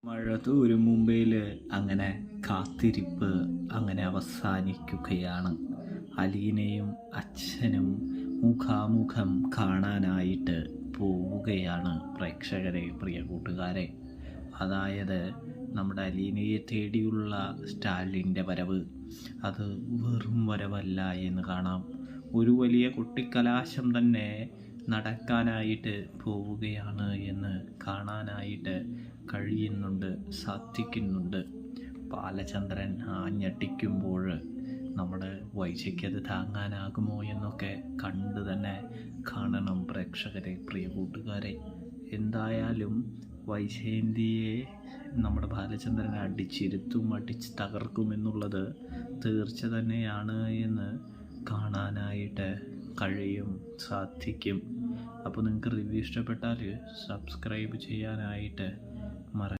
മഴ തോരും മുമ്പേൽ അങ്ങനെ കാത്തിരിപ്പ് അങ്ങനെ അവസാനിക്കുകയാണ്. അലീനയും അച്ഛനും മുഖാമുഖം കാണാനായിട്ട് പോവുകയാണ് പ്രേക്ഷകരെ, പ്രിയ കൂട്ടുകാരെ. അതായത് നമ്മുടെ അലീനയെ തേടിയുള്ള സ്റ്റാലിൻ്റെ വരവ് അത് വെറും വരവല്ല എന്ന് കാണാം. ഒരു വലിയ കുട്ടിക്കലാശം തന്നെ നടക്കാനായിട്ട് പോവുകയാണ് എന്ന് കാണാനായിട്ട് കഴിയുന്നുണ്ട്, സാധിക്കുന്നുണ്ട്. ബാലചന്ദ്രൻ ആഞ്ഞടിക്കുമ്പോൾ നമ്മുടെ വൈശയ്ക്കത് താങ്ങാനാകുമോ എന്നൊക്കെ കണ്ട് തന്നെ കാണണം പ്രേക്ഷകരെ, പ്രിയ കൂട്ടുകാരെ. എന്തായാലും വൈജയന്തിയെ നമ്മുടെ ബാലചന്ദ്രൻ അടിച്ച് തകർക്കുമെന്നുള്ളത് തീർച്ച തന്നെയാണ് എന്ന് കാണാനായിട്ട് കഴിയും, സാധിക്കും. അപ്പോൾ നിങ്ങൾക്ക് റിവ്യൂ ഇഷ്ടപ്പെട്ടാൽ സബ്സ്ക്രൈബ് ചെയ്യാനായിട്ട്